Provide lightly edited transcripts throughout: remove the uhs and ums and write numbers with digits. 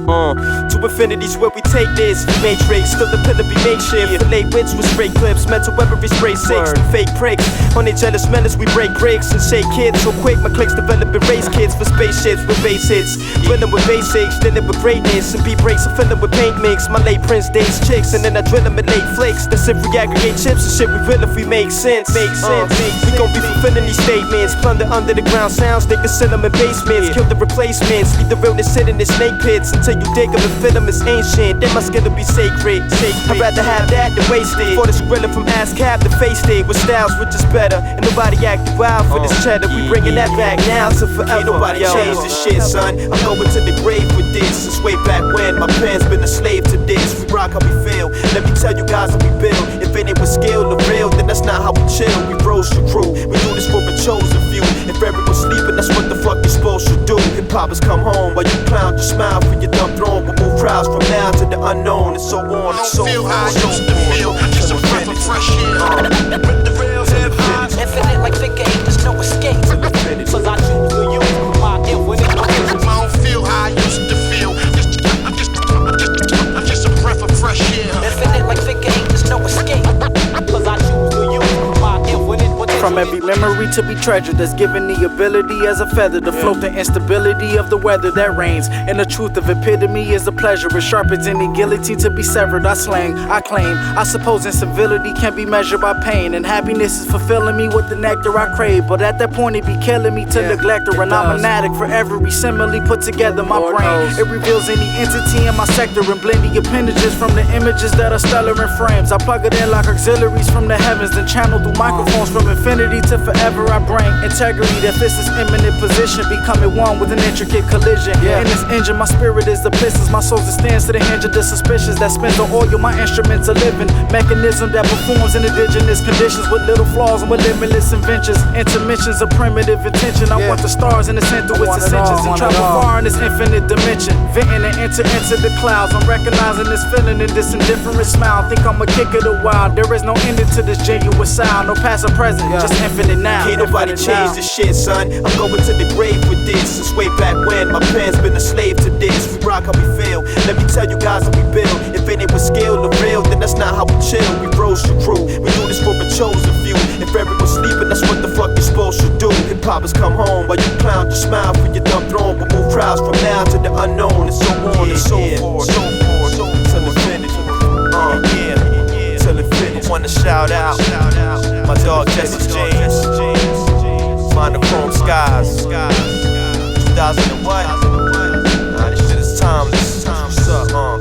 To infinity's where we take this. Matrix, still the pillar be makeshift. Relate wits with straight clips, mental weaponry spray six. The fake pricks, on their jealous menace we break bricks and shake kids. So quick, my clicks developing race kids for spaceships with bass hits. Drilling with basics, dealing with greatness. And beat breaks, I'm filling with paint mix. My late Prince days chicks, and then I drill them with late flakes. That's if we aggregate chips and shit we will if we make sense. We gon' be fulfilling these statements. Plunder under the ground sounds, niggas send them in basements. Kill the replacements, leave the realness hidden in snake pits. Until you dig them and fit them, it's ancient. Then my skill will be sacred. I'd rather have that than waste it. For this griller from ass cap to face it. With styles which is better. And nobody acting wild for this cheddar. We bringing that back now to forever. Ain't nobody changed this shit, son. I'm going to the grave with this. Since way back when, my pen's been a slave to this. We rock how we feel. Let me tell you guys how we build. If it ain't with skill or real, then that's not how we chill. We rose to crew. We do this for a chosen few. If everyone's sleeping, that's what the fuck you supposed to do. Hip-hoppers come home while you clown, just smile for your dumb throne. But move crowds from now to the unknown and so on and so forth. I don't feel how I used to feel. Just a breath of fresh air. With the real hip-hop. Infinite like figure eight, there's no escape. Cause I choose to use my infinite. I don't feel how I used to feel. I'm just a breath of fresh air. Infinite like figure eight, there's no escape. Cause I choose to use my infinite. From every memory to be treasured, that's given the ability as a feather to float the instability of the weather that reigns. And the truth of epidemic is a pleasure, as sharp as any guillotine to be severed. I slang, I claim, I suppose incivility can be measured by pain, and happiness is fulfilling me with the nectar I crave. But at that point it be killing me to neglect her, and I'm an addict for every simile put together my brain. It reveals any entity in my sector and blend the appendages from the images that are stellar in frames. I plug it in like auxiliaries from the heavens, then channel through microphones from infinity to forever. I bring integrity that fits this imminent position, becoming one with an intricate collision. In this engine, my spirit is the pistons, my soul stands to the hinge of the suspicious that spins the oil. My instruments a living mechanism that performs in indigenous conditions with little flaws and with limitless inventions. Intermissions of primitive intention. I want the stars in the center with ascensions and travel far in this infinite dimension. Venting and enter into the clouds. I'm recognizing this feeling and this indifferent smile. Think I'ma kick it a while. There is no ending to this genuine sound. No past or present, just infinite now. Can't nobody change this shit, son. I'm going to the grave with this. Since way back when, my pen's been a slave to this. We rock how we feel. Let me tell you guys how we build. If it ain't with skill or real, then that's not how we chill. We rose to crew. We do this for a chosen few. If everyone's sleeping, that's what the fuck you supposed to do. Hip-hoppers come home while you clown, just smile for your dumb throne. But move crowds from now to the unknown and so on and so forth. Till infinity. Till infinity. Wanna shout out my dog Jesse James. Monochrome skies. 2000 and what? Nah, this shit is timeless. What's up,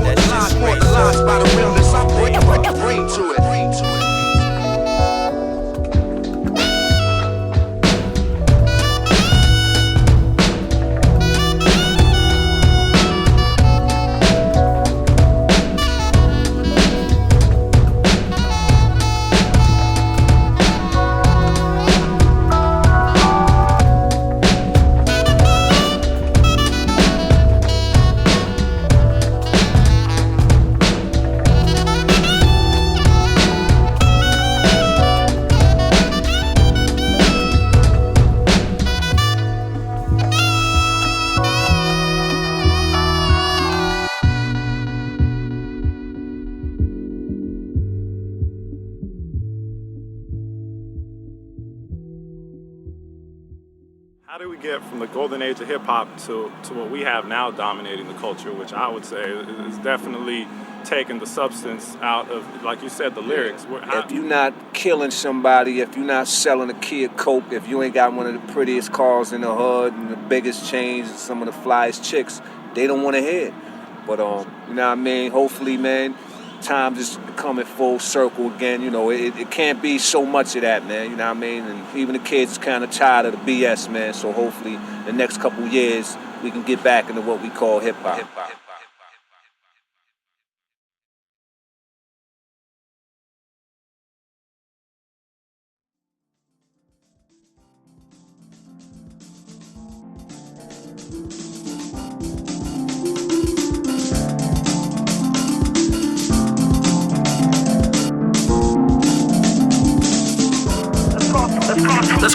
that shit's great. By the realness, I bring to it. How do we get from the golden age of hip-hop to what we have now dominating the culture, which I would say is definitely taking the substance out of, like you said, the lyrics? If you're not killing somebody, if you're not selling a kid coke, if you ain't got one of the prettiest cars in the hood and the biggest chains and some of the flyest chicks, they don't want to hear it. But, you know what I mean? Hopefully, man, time just coming full circle again. You know, it can't be so much of that, man. You know what I mean? And even the kids kind of tired of the BS, man. So hopefully the next couple years we can get back into what we call hip-hop.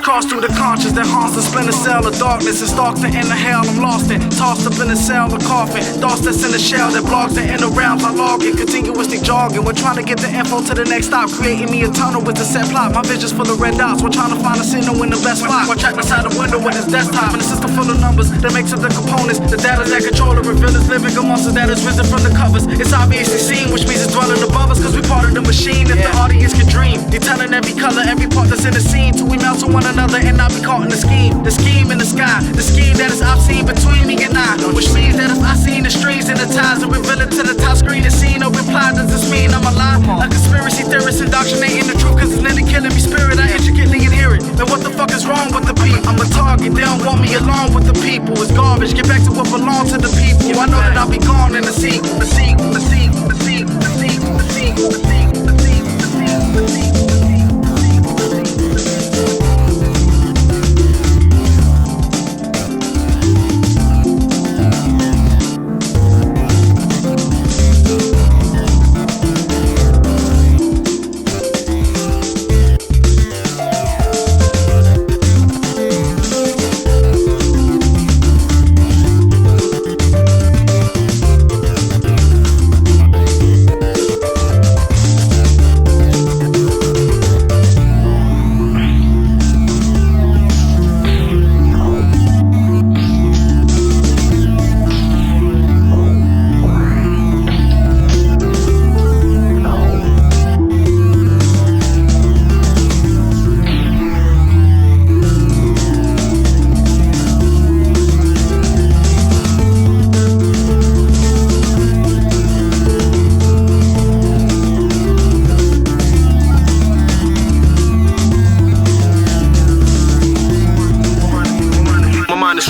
cross through the conscious that haunts the splinter cell of darkness and stalks the inner hell I'm lost in. Tossed up in a cell, a coffin. Thoughts that's in the shell that blocks the inner realms I log in. Continuously jogging. We're trying to get the info to the next stop. Creating me a tunnel with a set plot. My vision's full of red dots. We're trying to find a signal in the best spot. We're trapped inside the window with his desktop. And a system full of numbers that makes up the components. The data that control the revealers. Living amongst us that is risen from the covers. It's obviously seen, which means it's dwelling above us. Cause we part of the machine. If the audience can dream, detailing every color, every part that's in the scene. Till we melt to one another and not be caught in the scheme. The scheme in the sky. The scheme that is obscene between me and I. Which means that if I seen the strings and the ties and reveal it to the top screen and see no reply, does this mean I'm alive? A conspiracy theorist indoctrinating the truth, cause it's nearly killing me spirit. I intricately adhere it. Then what the fuck is wrong with the people? I'm a target, they don't want me along with the people. It's garbage, get back to what belongs to the people. I know that I'll be gone in the sequel. The sequel, the sequel, the sequel, the sequel, the sequel, the sequel, the sequel, the sequel, the sequel.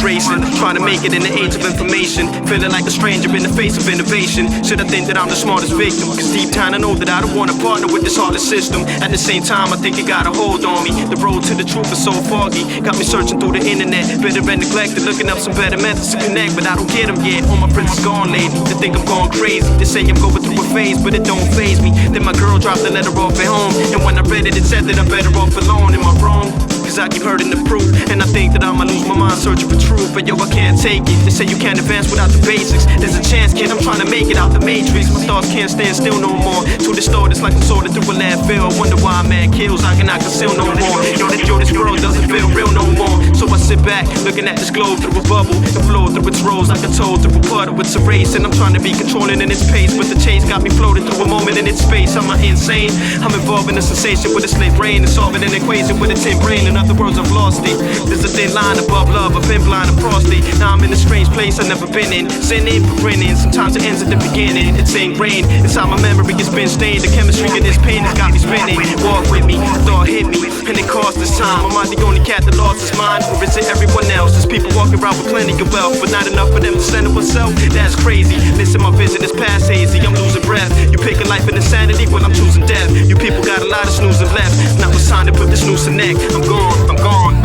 Racing, trying to make it in the age of information. Feeling like a stranger in the face of innovation. Should I think that I'm the smartest victim? Cause deep down I know that I don't want to partner with this heartless system. At the same time I think it got a hold on me. The road to the truth is so foggy. Got me searching through the internet. Bitter and neglected, looking up some better methods to connect. But I don't get them yet. All my friends is gone lately. They think I'm going crazy. They say I'm going through a phase, but it don't faze me. Then my girl dropped the letter off at home. And when I read it, it said that I'm better off alone. Am I wrong? Cause I keep hurting the proof. And I think that I'ma lose my mind searching for truth. But yo, I can't take it. They say you can't advance without the basics. There's a chance, kid, I'm trying to make it out the matrix. My thoughts can't stand still no more. Too distorted, it's like I'm sorted through a landfill. I wonder why a man kills, I cannot conceal no more. Yo, this world doesn't feel real no more. So I sit back, looking at this globe through a bubble. And flow through its rows like a toad through a puddle. It's a race and I'm trying to be controlling in its pace. But the chase got me floating through a moment in its space. Am I insane? I'm involved in a sensation with a slave brain. And solving an equation with a tin brain. In other words, I've lost it. There's a thin line above love, I've been blind and prostate. Now I'm in a strange place I've never been in. Sinning for grinning, sometimes it ends at the beginning. It's ingrained inside my memory, it's been stained. The chemistry of this pain has got me spinning. Walk with me, the thought hit me, and it cost us time. Am I the only cat that lost his mind, or is it everyone else? There's people walking around with plenty of wealth, but not enough for them to center oneself. That's crazy. Listen, my vision is past hazy. I'm losing breath. You pick a life in insanity, well I'm choosing death. You people got a lot of snoozing left. Now it's time to put this noose in neck. I'm gone, I'm gone.